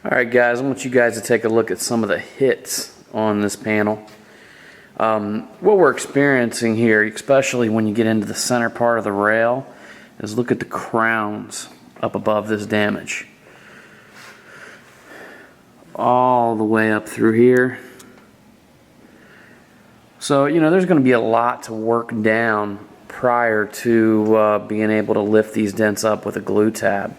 Alright guys, I want you guys to take a look at some of the hits on this panel. What we're experiencing here, especially when you get into the center part of the rail, is look at the crowns up above this damage. All the way up through here. So, you know, there's going to be a lot to work down prior to being able to lift these dents up with a glue tab.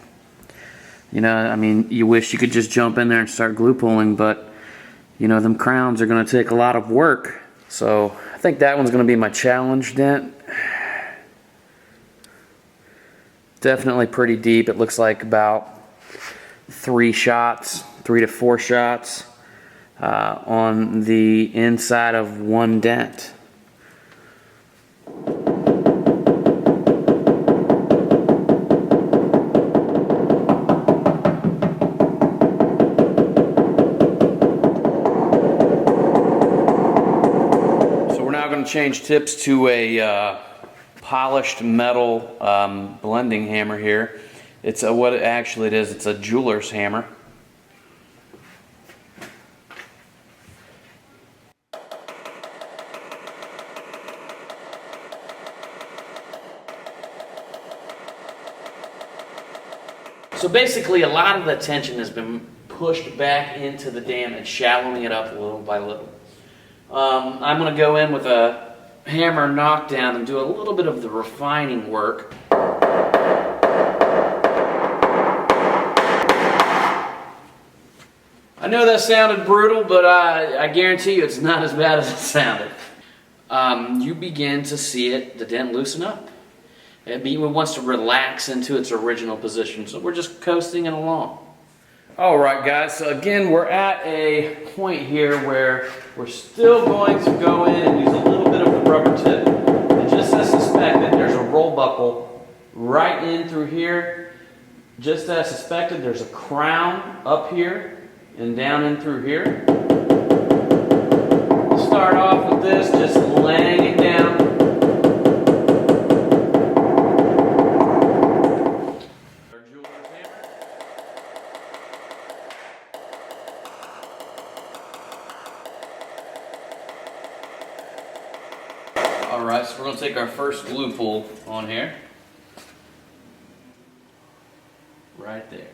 You know, I mean, you wish you could just jump in there and start glue pulling, but, you know, them crowns are going to take a lot of work. So, I think that one's going to be my challenge dent. Definitely pretty deep. It looks like about 3 to 4 shots on the inside of one dent. Change tips to a polished metal blending hammer here. It's what it actually is. It's a jeweler's hammer. So basically, a lot of the tension has been pushed back into the damage, shallowing it up little by little. I'm going to go in with a hammer knockdown and do a little bit of the refining work. I know that sounded brutal, but I guarantee you it's not as bad as it sounded. You begin to see the dent loosen up. It wants to relax into its original position, so we're just coasting it along. Alright guys, so again we're at a point here where we're still going to go in and use a little bit of the rubber tip. And just as suspected, there's a roll buckle right in through here. Just as suspected, there's a crown up here and down in through here. We'll start off with this, just laying it down. Alright, so we're going to take our first glue pull on here. Right there.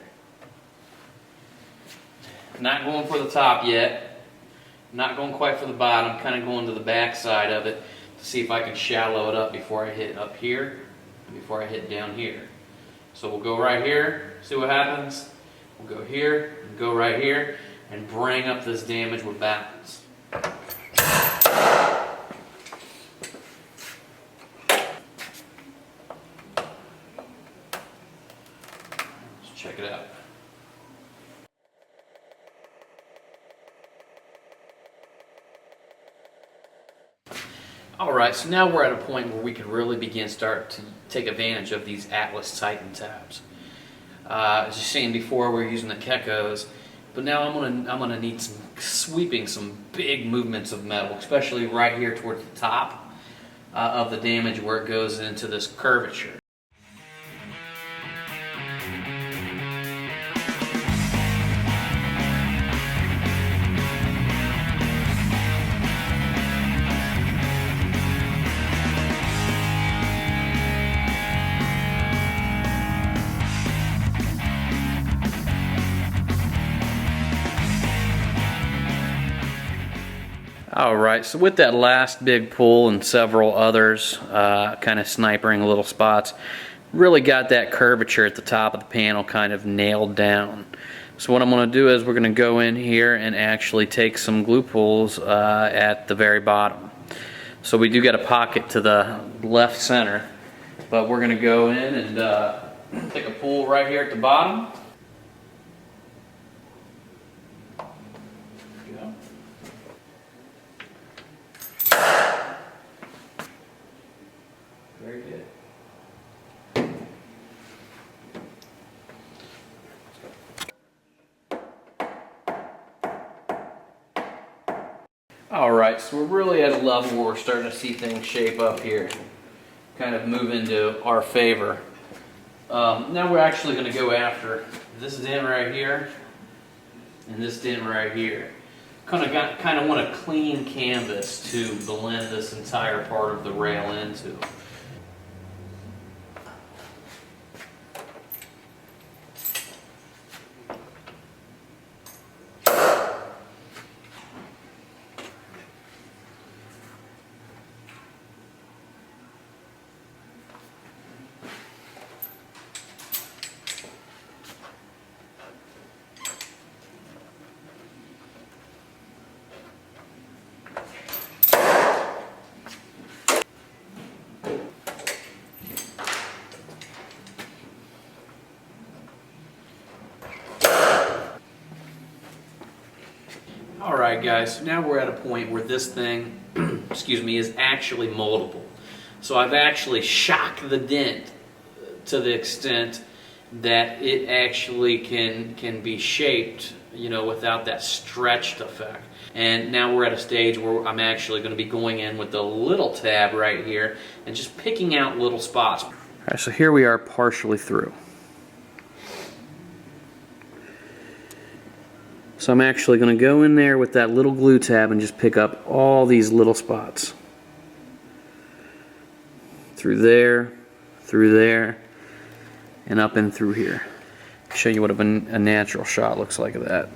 Not going for the top yet. Not going quite for the bottom. Kind of going to the back side of it to see if I can shallow it up before I hit up here and before I hit down here. So we'll go right here, see what happens. We'll go here and go right here and bring up this damage with balance. Check it out. Alright, so now we're at a point where we can really start to take advantage of these Atlas Titan tabs. As you've seen before, we're using the Kekos, but now I'm gonna need some big movements of metal, especially right here towards the top of the damage where it goes into this curvature. Alright, so with that last big pull and several others, kind of snipering little spots, really got that curvature at the top of the panel kind of nailed down. So what I'm going to do is we're going to go in here and actually take some glue pulls at the very bottom. So we do got a pocket to the left center, but we're going to go in and take a pull right here at the bottom. Very good. Alright, so we're really at a level where we're starting to see things shape up here. Kind of move into our favor. Now we're actually going to go after this dent right here and this dent right here. Kind of want a clean canvas to blend this entire part of the rail into. Alright guys, so now we're at a point where this thing, excuse me, is actually moldable. So I've actually shocked the dent to the extent that it actually can be shaped, you know, without that stretched effect. And now we're at a stage where I'm actually going to be going in with the little tab right here and just picking out little spots. Alright, so here we are partially through. So I'm actually going to go in there with that little glue tab and just pick up all these little spots. Through there, and up and through here. Show you what a natural shot looks like of that.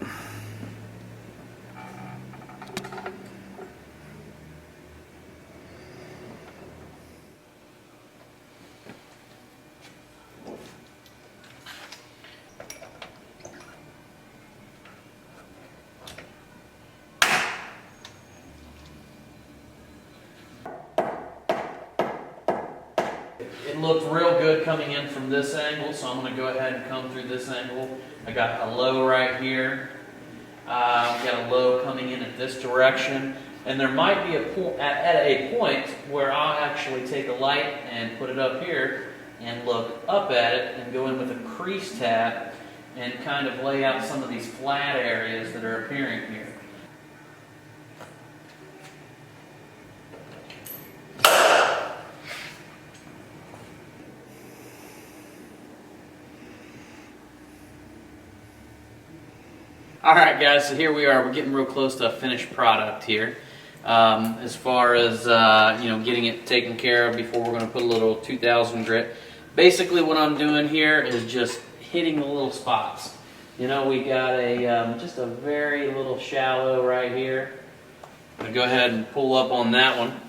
It looked real good coming in from this angle, so I'm going to go ahead and come through this angle. I got a low right here. I've got a low coming in at this direction. And there might be at a point where I'll actually take a light and put it up here and look up at it and go in with a crease tab and kind of lay out some of these flat areas that are appearing here. Alright guys, so here we are. We're getting real close to a finished product here. As far as you know, getting it taken care of before we're going to put a little 2000 grit. Basically what I'm doing here is just hitting the little spots. You know, we got a just a very little shallow right here. I'm going to go ahead and pull up on that one.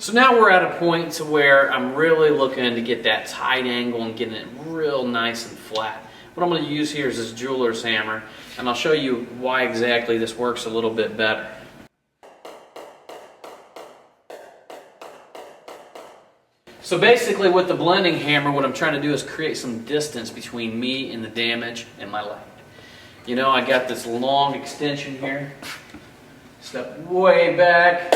So now we're at a point to where I'm really looking to get that tight angle and getting it real nice and flat. What I'm going to use here is this jeweler's hammer, and I'll show you why exactly this works a little bit better. So basically with the blending hammer, what I'm trying to do is create some distance between me and the damage and my leg. You know, I got this long extension here. Step way back.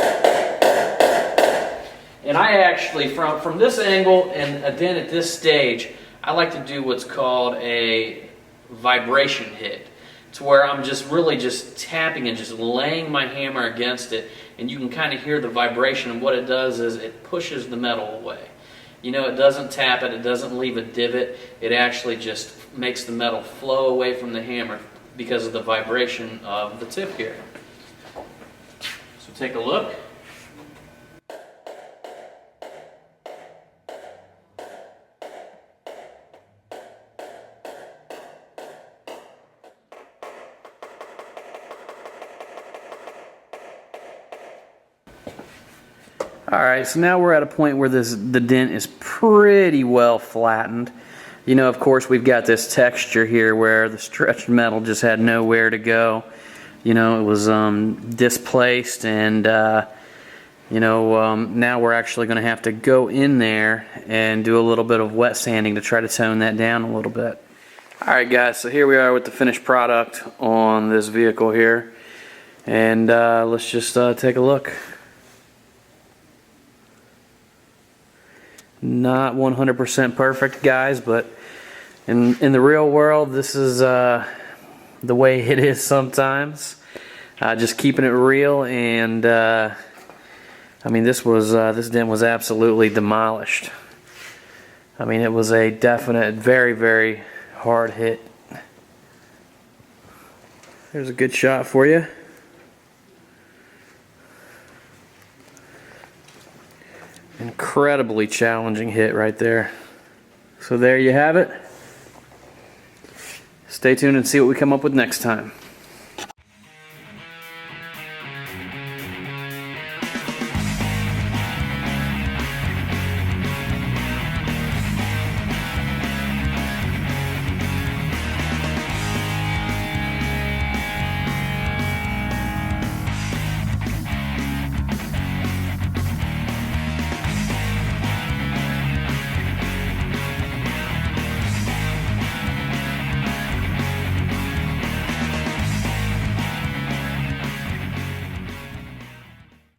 And I actually, from this angle and a dent at this stage, I like to do what's called a vibration hit. To where I'm just really just tapping and just laying my hammer against it, and you can kind of hear the vibration, and what it does is it pushes the metal away. You know, it doesn't tap it, it doesn't leave a divot, it actually just makes the metal flow away from the hammer because of the vibration of the tip here. So take a look. Alright, so now we're at a point where the dent is pretty well flattened. You know, of course, we've got this texture here where the stretched metal just had nowhere to go. You know, it was displaced, and you know, now we're actually going to have to go in there and do a little bit of wet sanding to try to tone that down a little bit. Alright guys, so here we are with the finished product on this vehicle here, and let's just take a look. Not 100% perfect, guys, but in the real world, this is the way it is sometimes. Just keeping it real, and I mean, this dent was absolutely demolished. I mean, it was a definite, very, very hard hit. There's a good shot for you. Incredibly challenging hit right there. So there you have it. Stay tuned and see what we come up with next time.